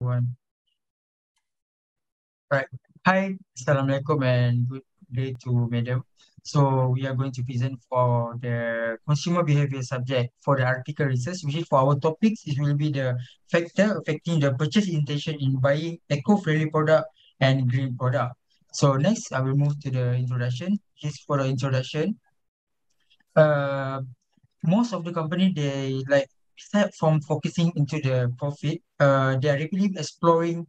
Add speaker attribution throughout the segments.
Speaker 1: One. Right. Hi, Assalamualaikum and good day to Madam. So we are going to present for the consumer behavior subject for the article research, which is for our topics. It will be the factor affecting the purchase intention in buying eco-friendly product and green product. So next, I will move to the introduction. Just for the introduction, uh, most of the company they like start from focusing into the profit. They are rapidly exploring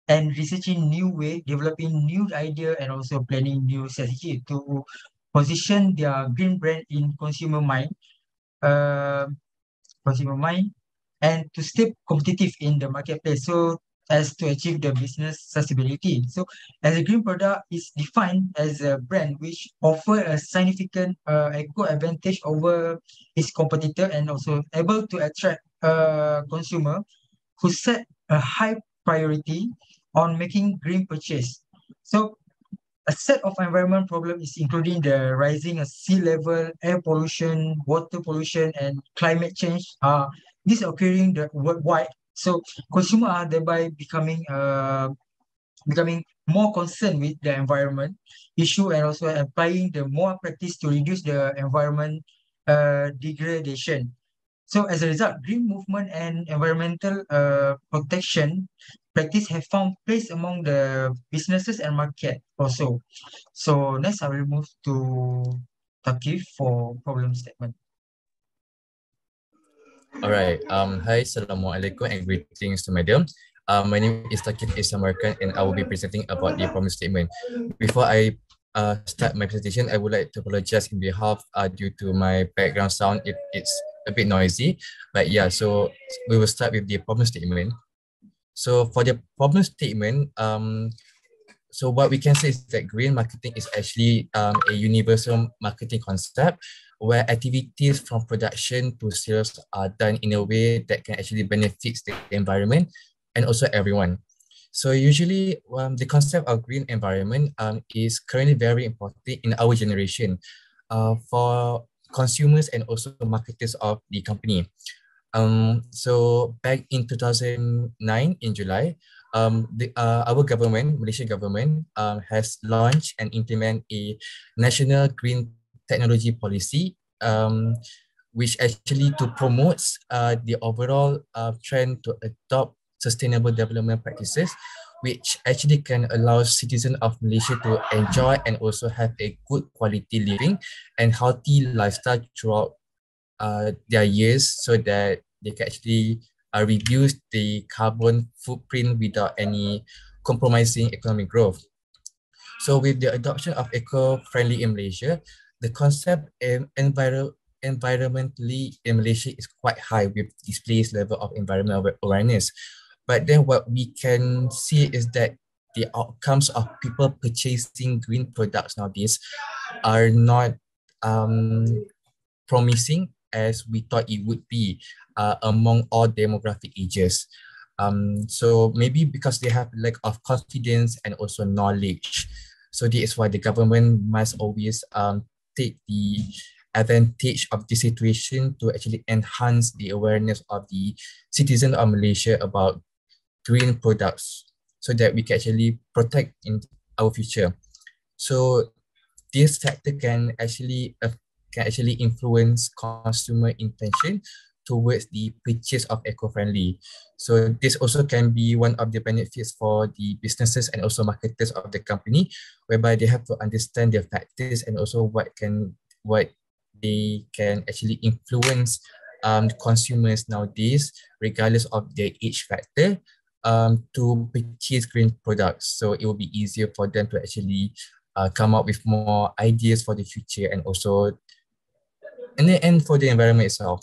Speaker 1: and researching new way, developing new idea, and also planning new strategy to position their green brand in uh, consumer mind, and to stay competitive in the marketplace. So as to achieve the business sustainability. So as a green product is defined as a brand which offer a significant eco advantage over its competitor and also able to attract consumer who set a high priority on making green purchase. So a set of environment problems is including the rising of sea level, air pollution, water pollution, and climate change. This occurring worldwide. So consumers are thereby becoming more concerned with the environment issue and also applying the more practice to reduce the environment degradation. So as a result, green movement and environmental protection practice have found place among the businesses and market also. So next, I will move to Takif for problem statement.
Speaker 2: All right. Hi, Assalamualaikum and greetings to Madam. My name is Takif Isamarkan and I will be presenting about the problem statement. Before I start my presentation, I would like to apologize in behalf due to my background sound. It's a bit noisy, but yeah, so we will start with the problem statement. So for the problem statement, so what we can say is that green marketing is actually a universal marketing concept where activities from production to sales are done in a way that can actually benefit the environment and also everyone. So usually the concept of green environment is currently very important in our generation for consumers and also marketers of the company. So back in 2009 in July, our government, Malaysian government, has launched and implement a national green technology policy, which actually to promote the overall trend to adopt sustainable development practices, which actually can allow citizens of Malaysia to enjoy and also have a good quality living and healthy lifestyle throughout their years, so that they can actually reduce the carbon footprint without any compromising economic growth. So with the adoption of eco-friendly in Malaysia, the concept environmentally in Malaysia is quite high with displays level of environmental awareness. But then what we can see is that the outcomes of people purchasing green products nowadays are not promising as we thought it would be among all demographic ages. So maybe because they have lack of confidence and also knowledge. So this is why the government must always take the advantage of the situation to actually enhance the awareness of the citizen of Malaysia about green products so that we can actually protect in our future. So this factor can actually influence consumer intention towards the purchase of eco-friendly. So this also can be one of the benefits for the businesses and also marketers of the company, whereby they have to understand their factors and also what they can actually influence consumers nowadays, regardless of their age factor, to purchase green products. So it will be easier for them to actually come up with more ideas for the future and also and for the environment itself.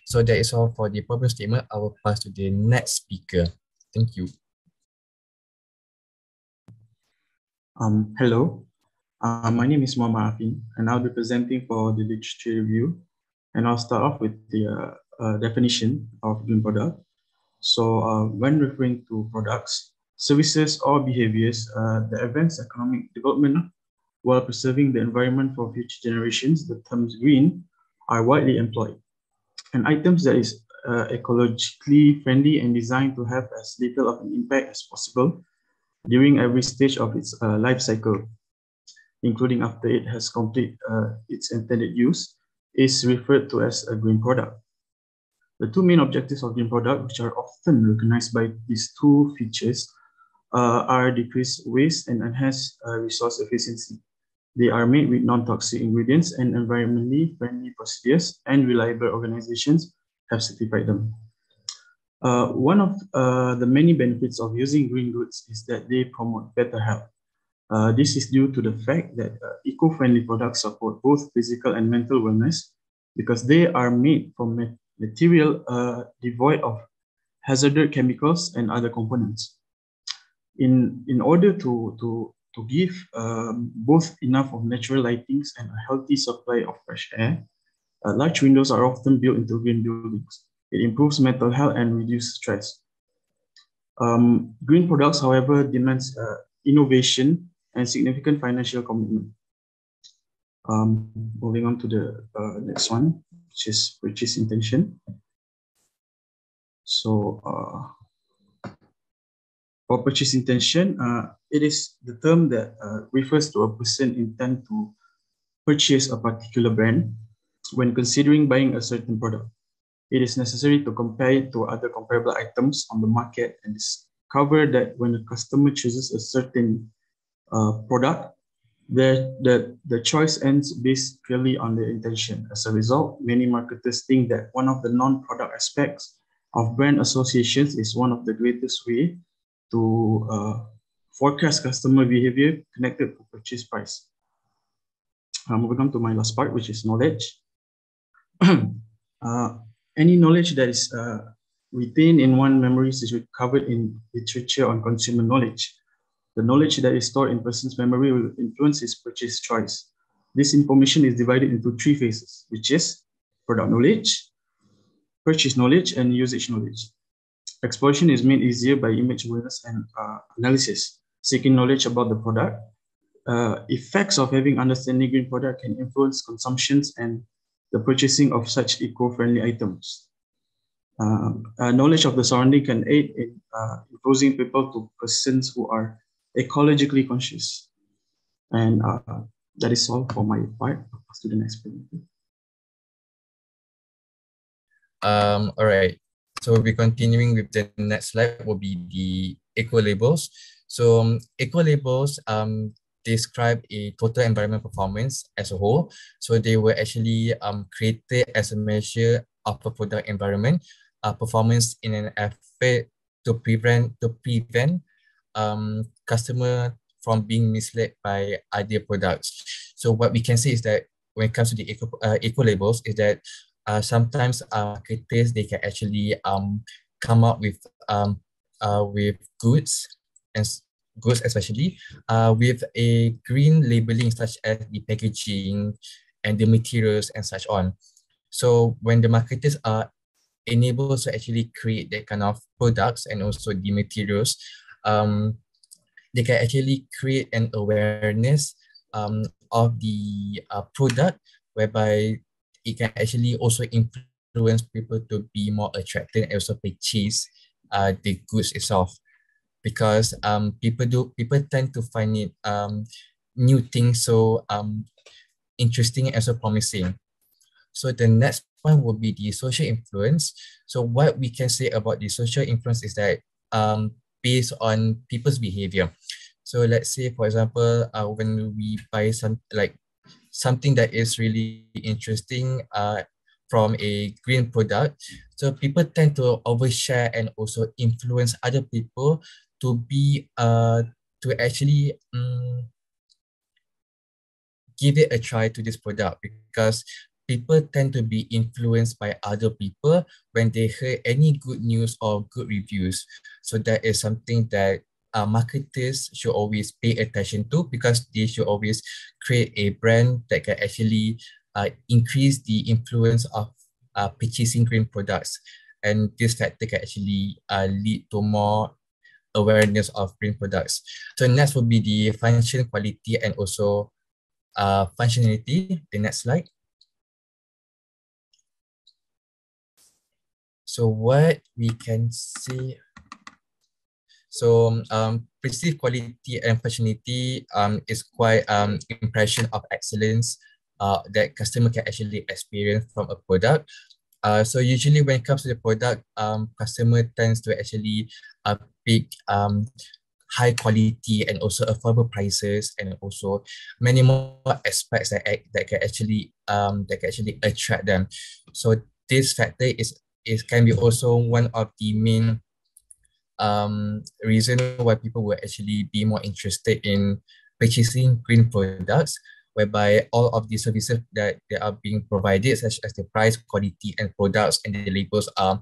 Speaker 2: So that is all for the problem statement. I will pass to the next speaker. Thank you.
Speaker 3: Hello, my name is Muhammad Afin, and I'll be presenting for the literature review. And I'll start off with the definition of green product. So when referring to products, services, or behaviors that advance economic development while preserving the environment for future generations, the terms green are widely employed. And items that is ecologically friendly and designed to have as little of an impact as possible during every stage of its life cycle, including after it has completed its intended use, is referred to as a green product. The two main objectives of green product, which are often recognized by these two features, are decrease waste and enhance resource efficiency. They are made with non-toxic ingredients and environmentally friendly procedures, and reliable organizations have certified them. One of the many benefits of using green goods is that they promote better health. This is due to the fact that eco-friendly products support both physical and mental wellness because they are made from material devoid of hazardous chemicals and other components. In order to give both enough of natural lightings and a healthy supply of fresh air, large windows are often built into green buildings. It improves mental health and reduces stress. Green products, however, demands innovation and significant financial commitment. Moving on to the next one, which is purchase intention. So for purchase intention, it is the term that refers to a person intent to purchase a particular brand when considering buying a certain product. It is necessary to compare it to other comparable items on the market and discover that when a customer chooses a certain product, the choice ends based purely on their intention. As a result, many marketers think that one of the non-product aspects of brand associations is one of the greatest way to forecast customer behavior connected to purchase price. Moving on to my last part, which is knowledge. Any knowledge that is retained in one memories is recovered in literature on consumer knowledge. The knowledge that is stored in person's memory will influence his purchase choice. This information is divided into three phases, which is product knowledge, purchase knowledge, and usage knowledge. Exploration is made easier by image awareness and analysis. Seeking knowledge about the product, effects of having understanding green product can influence consumptions and the purchasing of such eco-friendly items. Knowledge of the surrounding can aid in exposing people to persons who are ecologically conscious. And that is all for my part. I'll pass to the next presenter.
Speaker 2: All right. So we'll be continuing with the next slide will be the eco labels. So eco labels describe a total environment performance as a whole. So they were actually created as a measure of a product environment performance in an effort to prevent customer from being misled by other products. So what we can say is that when it comes to the eco labels is that sometimes marketers they can actually come up with goods and goods especially with a green labeling such as the packaging and the materials and such on. So when the marketers are enabled to actually create that kind of products and also the materials, they can actually create an awareness of the product whereby it can actually also influence people to be more attracted and also purchase the goods itself, because people tend to find it new things so interesting and so promising. So the next one will be the social influence. So what we can say about the social influence is that based on people's behavior. So let's say, for example, when we buy something that is really interesting from a green product, so people tend to overshare and also influence other people to be to actually give it a try to this product, because people tend to be influenced by other people when they hear any good news or good reviews. So that is something that marketers should always pay attention to, because they should always create a brand that can actually increase the influence of purchasing green products. And this factor can actually lead to more awareness of green products. So next will be the function, quality, and also functionality. The next slide. So what we can see, so perceived quality and functionality is quite impression of excellence that customer can actually experience from a product. So usually when it comes to the product, customer tends to actually pick high quality and also affordable prices, and also many more aspects that can actually attract them. So this factor is can be also one of the main reason why people will actually be more interested in purchasing green products, whereby all of the services that are being provided, such as the price, quality, and products and the labels are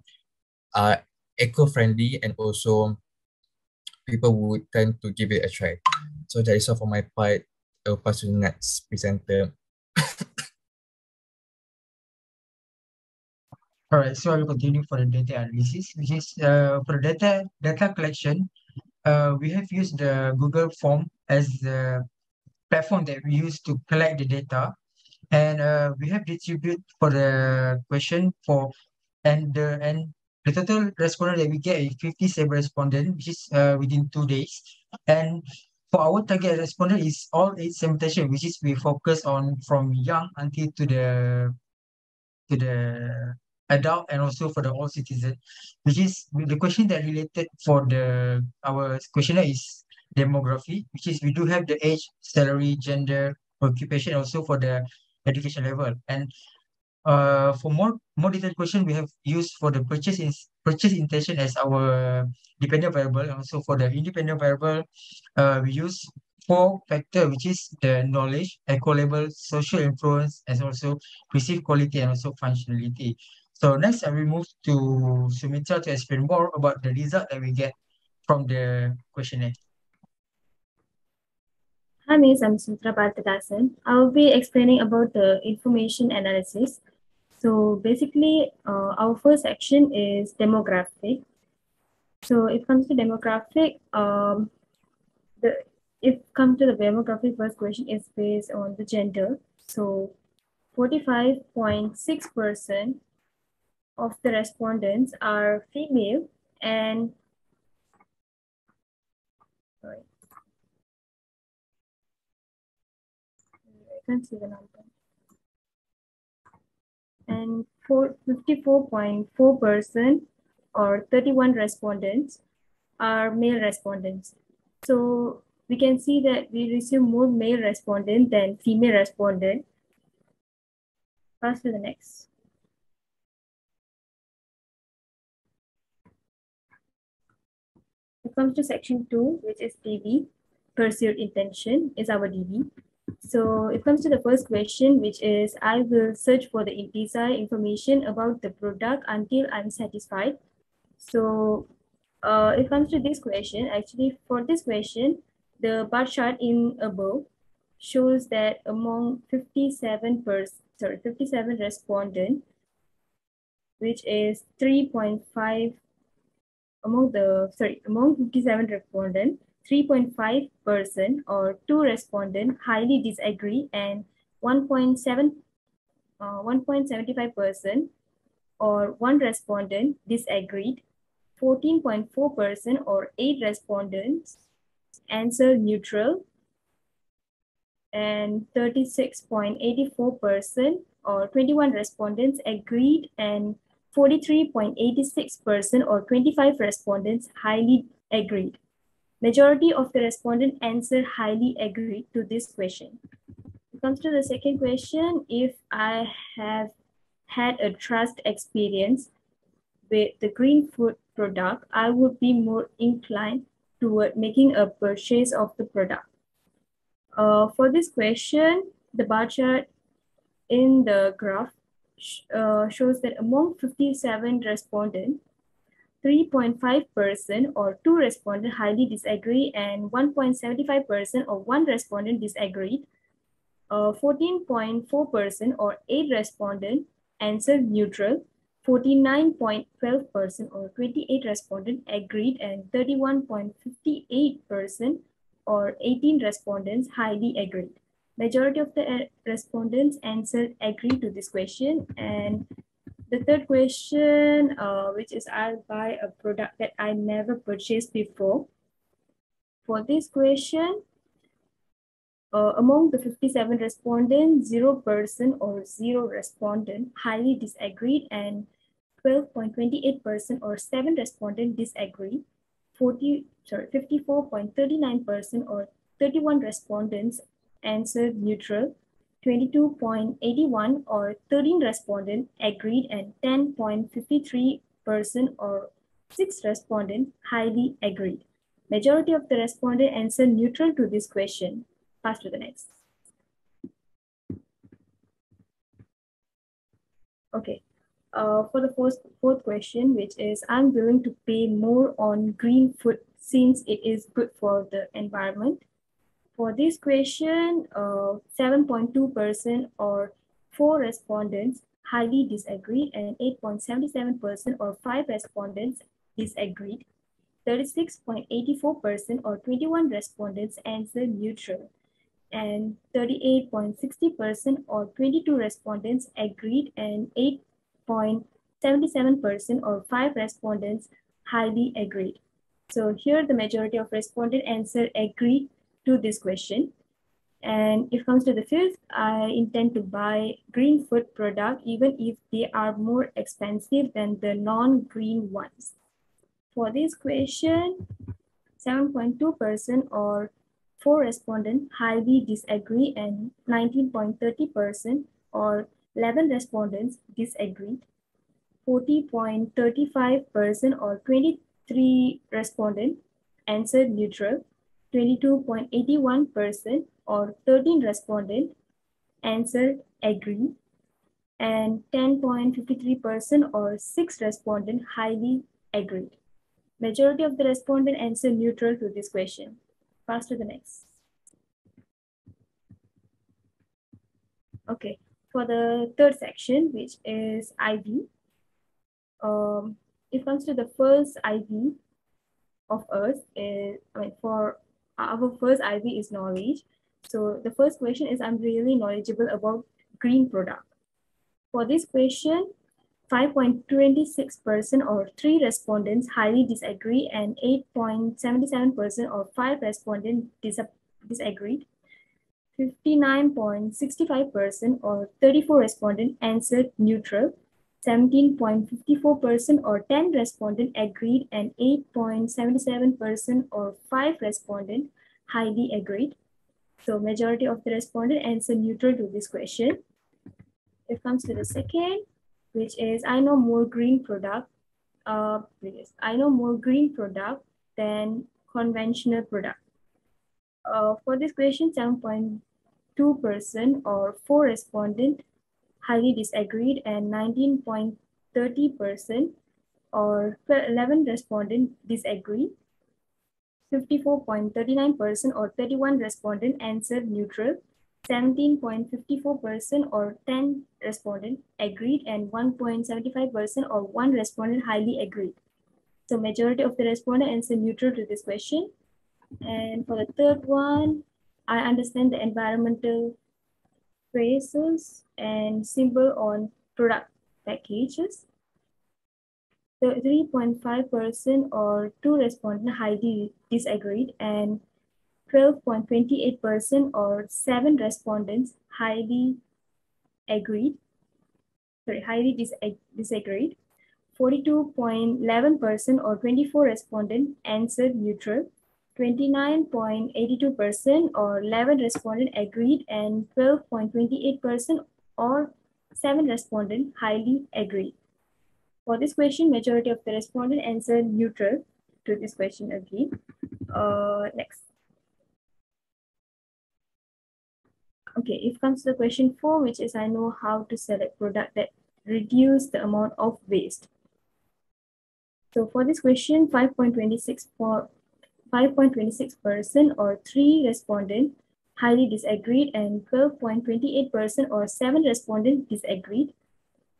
Speaker 2: eco-friendly, and also people would tend to give it a try. So that is all for my part. I'll pass to the next presenter.
Speaker 1: All right, so I will continue for the data analysis, which is for the data collection. We have used the Google form as the platform that we use to collect the data, and we have distributed for the question for and the total respondent that we get is 57 respondent, which is within 2 days. And for our target respondent is all age segmentation, which is we focus on from young until to the adult, and also for the all citizen, which is the question that related for the our questionnaire is demography, which is we do have the age, salary, gender, occupation, also for the education level. And for more detailed question, we have used for the purchase intention as our dependent variable, and also for the independent variable, we use four factor, which is the knowledge, eco label, social influence, and also perceived quality and also functionality. So next, I will move to Sumitra to explain more about the result that we get from the questionnaire.
Speaker 4: Hi, Miss. I'm Sutra Partakasan. I'll be explaining about the information analysis. So basically, our first section is demographic. So if it comes to demographic, the demographic first question is based on the gender. So 45.6% of the respondents are female, and sorry, I can't see the number. And 54.4% or 31 respondents are male respondents. So we can see that we receive more male respondent than female respondent. Pass to the next. It comes to section 2, which is DB, pursuit intention is our DB. So it comes to the first question, which is I will search for the desired information about the product until I'm satisfied. So it comes to this question. Actually, for this question, the bar chart in above shows that among 57 respondents, which is 3.5 among 57 respondents, 3.5% or 2 respondents highly disagree, and 1.75% or 1 respondent disagreed. 14.4% or 8 respondents answer neutral, and 36.84% or 21 respondents agreed, and 43.86% or 25 respondents highly agreed. Majority of the respondents answer highly agreed to this question. It comes to the second question. If I have had a trust experience with the green food product, I would be more inclined toward making a purchase of the product. For this question, the bar chart in the graph shows that among 57 respondents, 3.5% or 2 respondents highly disagree, and 1.75% or 1 respondent disagreed. 14.4% or 8 respondents answered neutral. 49.12% or 28 respondents agreed, and 31.58% or 18 respondents highly agreed. Majority of the respondents answered agree to this question, and The third question, which is I'll buy a product that I never purchased before. For this question, among the 57 respondents, 0% or 0 respondent highly disagreed, and 12.28% or 7 respondents disagreed. 54.39% or 31 respondents answered neutral. 22.81 or 13 respondents agreed, and 10.53% or 6 respondents highly agreed. Majority of the respondents answered neutral to this question. Pass to the next. Okay. For the fourth question, which is, I'm willing to pay more on green food since it is good for the environment. For this question, 7.2% or 4 respondents highly disagreed, and 8.77% or 5 respondents disagreed. 36.84% or 21 respondents answered neutral, and 38.60% or 22 respondents agreed, and 8.77% or 5 respondents highly agreed. So here the majority of respondents answered agreed to this question. And if it comes to the fifth, I intend to buy green food product even if they are more expensive than the non-green ones. For this question, 7.2% or 4 respondents highly disagree, and 19.30% or 11 respondents disagreed. 40.35% or 23 respondents answered neutral. 22.81% or 13 respondents answered agree, and 10.53% or 6 respondents highly agreed. Majority of the respondents answered neutral to this question. Pass to the next. Okay, for the third section, which is IV, it comes to the first IV of us. For our first IV is knowledge. So the first question is, I'm really knowledgeable about green product. For this question, 5.26% or 3 respondents highly disagree, and 8.77% or 5 respondents disagreed. 59.65% or 34 respondents answered neutral. 17.54% or 10 respondents agreed, and 8.77% or 5 respondents highly agreed. So majority of the respondents answered neutral to this question. It comes to the second, which is, I know more green product. I know more green product than conventional product. For this question, 7.2% or 4 respondents highly disagreed, and 19.30% or 11 respondents disagreed. 54.39% or 31 respondents answered neutral. 17.54% or 10 respondents agreed, and 1.75% or 1 respondent highly agreed. So majority of the respondents answered neutral to this question. And for the third one, I understand the environmental phrases and symbol on product packages. 3.5% or 2 respondents highly disagreed, and 12.28% or 7 respondents highly disagreed. 42.11% or 24 respondents answered neutral. 29.82% or 11 respondents agreed, and 12.28% or 7 respondents highly agreed. For this question, majority of the respondents answered neutral to this question again. Next. Okay, if it comes to the question 4, which is, I know how to select product that reduce the amount of waste. So for this question, 5.26% or 3 respondents highly disagreed, and 12.28% or 7 respondents disagreed.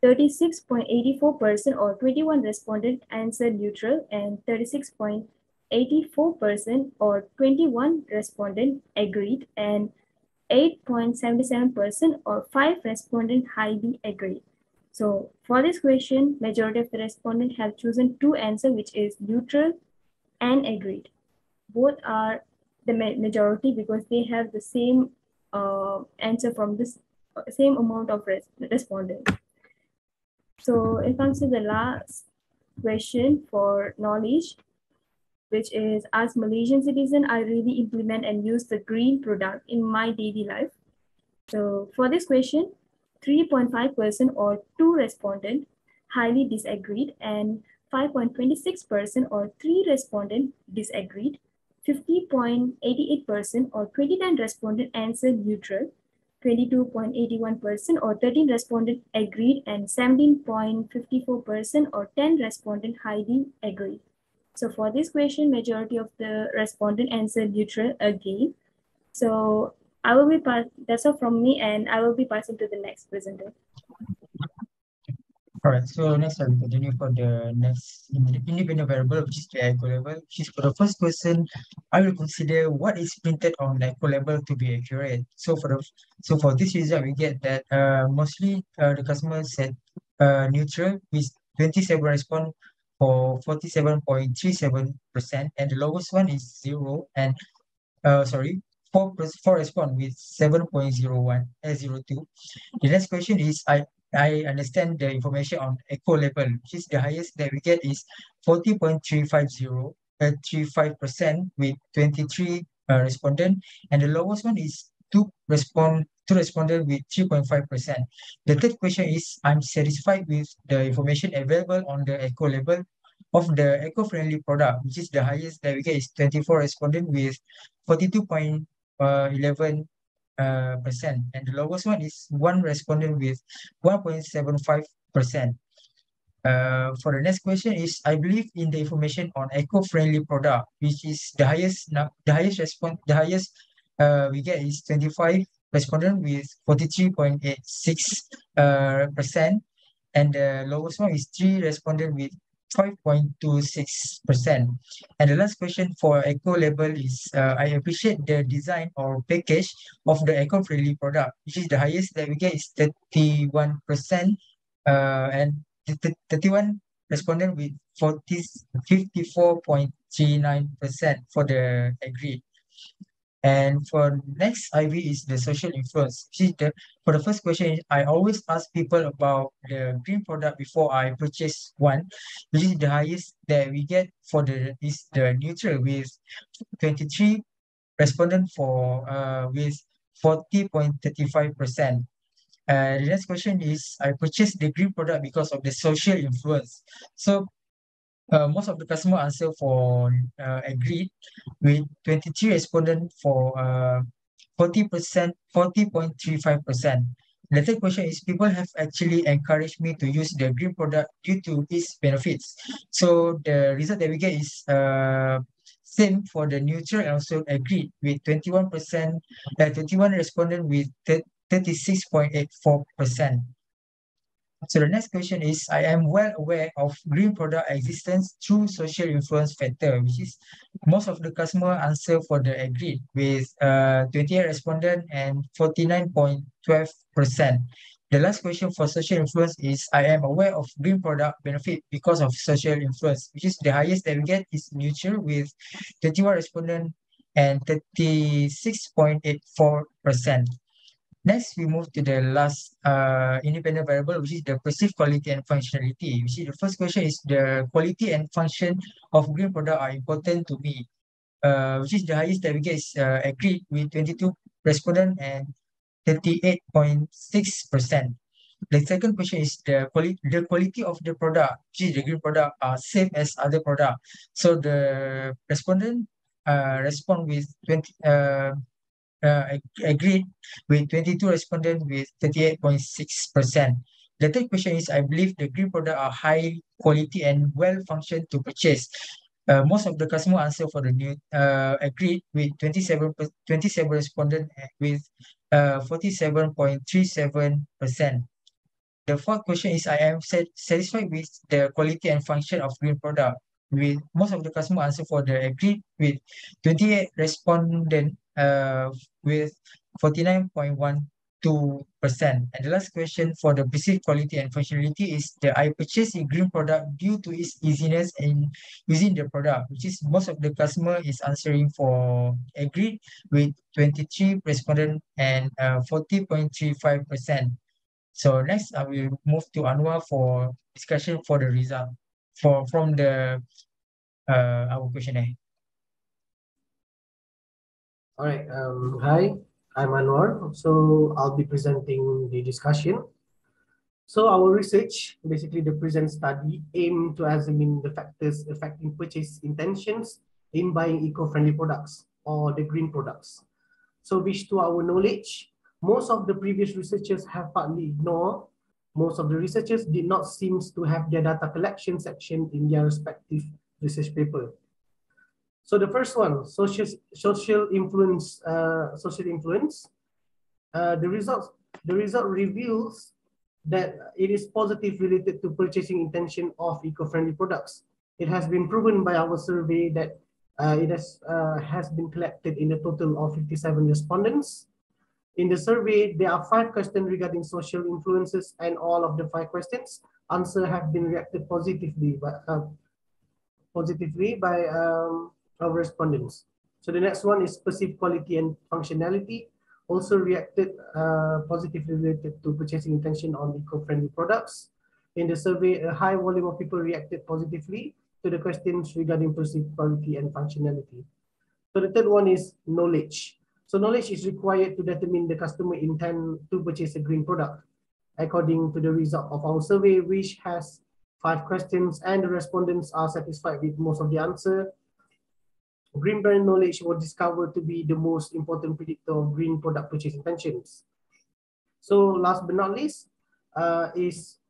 Speaker 4: 36.84% or 21 respondents answered neutral, and 36.84% or 21 respondents agreed, and 8.77% or 5 respondents highly agreed. So for this question, majority of the respondents have chosen two answers, which is neutral and agreed. Both are the majority because they have the same answer from this same amount of respondents. So it comes to the last question for knowledge, which is, as Malaysian citizen, I really implement and use the green product in my daily life. So for this question, 3.5% or 2 respondents highly disagreed, and 5.26% or 3 respondents disagreed. 50.88% or 29 respondents answered neutral. 22.81% or 13 respondents agreed, and 17.54% or 10 respondents highly agreed. So for this question, majority of the respondent answered neutral again. So I will be that's all from me, and I will be passing to the next presenter.
Speaker 1: All right, so next I will continue for the next independent variable, which is the echo level. Which is for the first question, I will consider what is printed on the echo level to be accurate. So for this result, we get that mostly the customer said neutral with 27 respond for 47.37%, and the lowest one is 0, and sorry, 4 respond with 7.02. The next question is, I understand the information on echo level, which is the highest that we get is 35% with 23 respondent, and the lowest one is two respondent with 3.5%. The third question is, I'm satisfied with the information available on the echo level of the eco-friendly product, which is the highest that we get is 24 respondent with 42.11 percent, and the lowest one is one respondent with 1.75%. For the next question is, I believe in the information on eco-friendly product, which is the highest we get is 25 respondent with 43.86 percent, and the lowest one is 3 respondent with 5.26%. And the last question for eco label is, I appreciate the design or package of the eco-friendly product, which is the highest that we get is 31%, and 31 respondent with 54.39% for the agreed. And for next IV is the social influence. See, for the first question, I always ask people about the green product before I purchase one. Which is the highest that we get for the is the neutral with 23 respondent for with 40.35%. The next question is, I purchased the green product because of the social influence. So most of the customer answer for agreed with 23 respondent for 40%, 40.35%. The third question is, people have actually encouraged me to use the green product due to its benefits. So the result that we get is same for the neutral and also agreed with 21%, 21 respondent with 36.84%. So the next question is, I am well aware of green product existence through social influence factor, which is most of the customer answer for the agreed with 28 respondent and 49.12%. The last question for social influence is, I am aware of green product benefit because of social influence, which is the highest that we get is neutral with 21 respondent and 36.84%. Next, we move to the last independent variable, which is the perceived quality and functionality. Which is the first question is, the quality and function of green product are important to me. Which is the highest that we get is agreed with 22 respondent and 38.6%. The second question is the quality of the product, which is the green product, are same as other product. So the respondent respond with 20 agreed with 22 respondents with 38.6%. The third question is, I believe the green product are high quality and well functioned to purchase. Most of the customer answer for the new agreed with 27 respondents with 47.37%. The fourth question is, I am satisfied with the quality and function of green product. With most of the customer answer for the agreed with 28 respondent with 49.1%. And the last question for the perceived quality and functionality is I purchased a green product due to its easiness in using the product, which is most of the customer is answering for agreed with 23 respondent and 40.35%. So next, I will move to Anwar for discussion for the result from the our questionnaire.
Speaker 5: All right. Hi, I'm Anwar. So I'll be presenting the discussion. So our research, basically the present study, aim to examine the factors affecting purchase intentions in buying eco-friendly products or the green products. So which to our knowledge, most of the previous researchers have partly ignored. Most of the researchers did not seem to have their data collection section in their respective research paper. So the first one, social influence. The result reveals that it is positive related to purchasing intention of eco-friendly products. It has been proven by our survey that it has been collected in a total of 57 respondents. In the survey, there are 5 questions regarding social influences, and all of the 5 questions answer have been reacted positively by our respondents. So the next one is perceived quality and functionality, also reacted positively related to purchasing intention on eco-friendly products. In the survey, a high volume of people reacted positively to the questions regarding perceived quality and functionality. So the third one is knowledge. So knowledge is required to determine the customer intent to purchase a green product. According to the result of our survey, which has 5 questions and the respondents are satisfied with most of the answer, green brand knowledge was discovered to be the most important predictor of green product purchase intentions. So last but not least is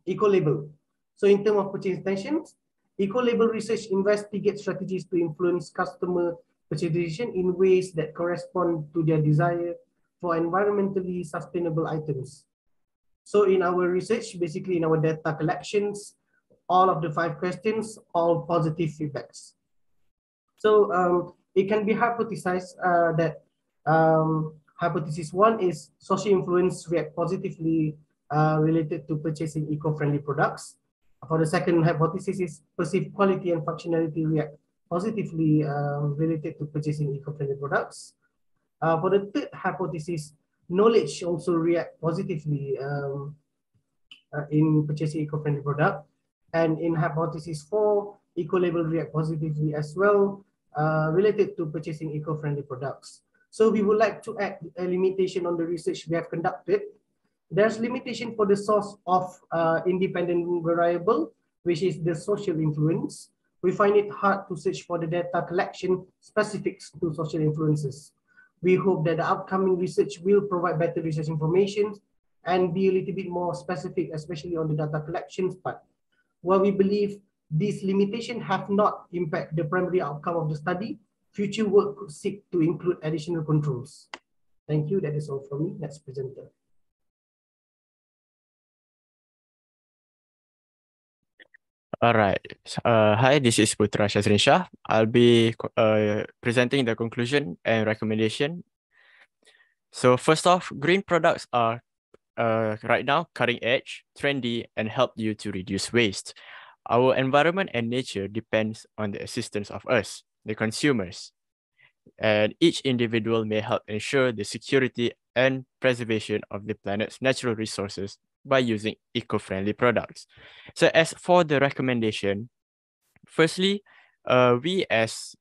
Speaker 5: eco-label. So in terms of purchase intentions, eco-label research investigates strategies to influence customer purchase decision in ways that correspond to their desire for environmentally sustainable items. So in our research, basically in our data collections, all of the 5 questions, all positive feedbacks. So it can be hypothesized that hypothesis 1 is social influence react positively related to purchasing eco-friendly products. For the second hypothesis is perceived quality and functionality react positively related to purchasing eco-friendly products. For the third hypothesis, knowledge also react positively in purchasing eco-friendly product. And in hypothesis 4, eco-label react positively as well related to purchasing eco-friendly products. So we would like to add a limitation on the research we have conducted. There's limitation for the source of independent variable, which is the social influence. We find it hard to search for the data collection specifics to social influences. We hope that the upcoming research will provide better research information and be a little bit more specific, especially on the data collections part. While we believe these limitations have not impacted the primary outcome of the study, future work could seek to include additional controls. Thank you. That is all from me. Next presenter.
Speaker 6: All right. Hi, this is Putra Shazrin Shah. I'll be presenting the conclusion and recommendation. So first off, green products are right now cutting edge, trendy, and help you to reduce waste. Our environment and nature depends on the assistance of us, the consumers. And each individual may help ensure the security and preservation of the planet's natural resources by using eco-friendly products. So as for the recommendation, firstly, we as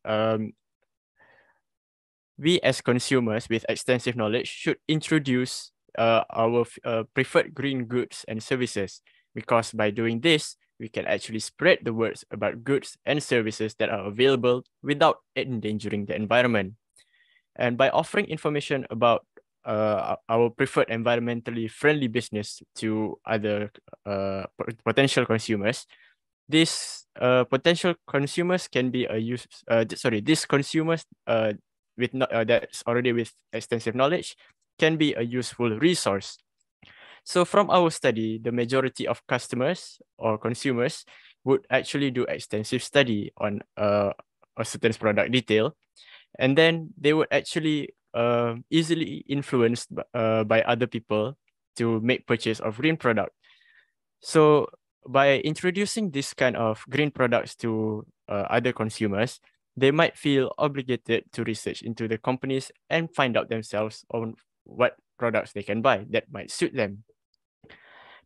Speaker 6: consumers with extensive knowledge should introduce our preferred green goods and services, because by doing this, we can actually spread the words about goods and services that are available without endangering the environment. And by offering information about our preferred environmentally friendly business to other potential consumers, these potential consumers can be these consumers with that's already with extensive knowledge can be a useful resource. So from our study, the majority of customers or consumers would actually do extensive study on a certain product detail, and then they would actually easily influenced by other people to make purchase of green product. So by introducing this kind of green products to other consumers, they might feel obligated to research into the companies and find out themselves on what products they can buy that might suit them.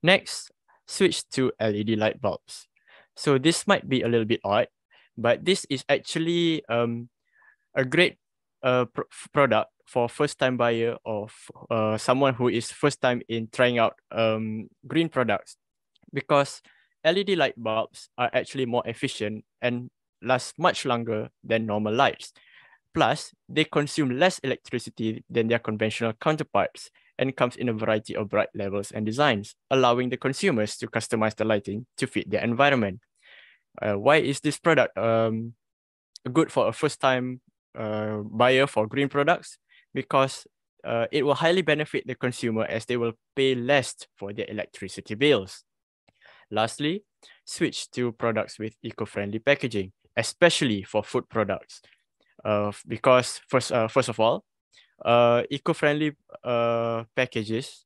Speaker 6: Next, switch to LED light bulbs. So this might be a little bit odd, but this is actually a great product for first-time buyer of someone who is first time in trying out green products, because LED light bulbs are actually more efficient and last much longer than normal lights. Plus, they consume less electricity than their conventional counterparts and comes in a variety of bright levels and designs, allowing the consumers to customize the lighting to fit their environment. Why is this product good for a first-time buyer for green products? Because it will highly benefit the consumer as they will pay less for their electricity bills. Lastly, switch to products with eco-friendly packaging, especially for food products. Because first of all, eco-friendly packages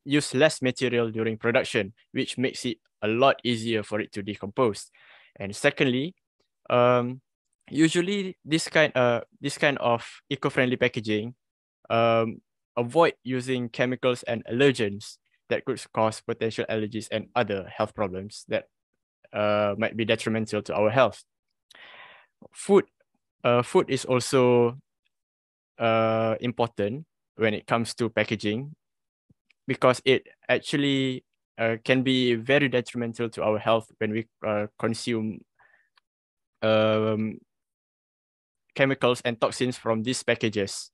Speaker 6: use less material during production, which makes it a lot easier for it to decompose. And secondly, usually this kind of eco-friendly packaging avoid using chemicals and allergens that could cause potential allergies and other health problems that might be detrimental to our health. Food is also important when it comes to packaging, because it actually can be very detrimental to our health when we consume chemicals and toxins from these packages.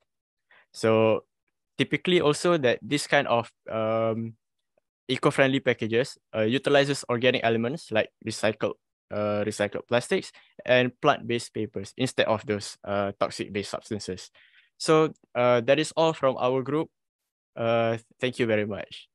Speaker 6: So typically also that this kind of eco-friendly packages utilizes organic elements like recycled plastics and plant-based papers instead of those toxic-based substances. So that is all from our group. Thank you very much.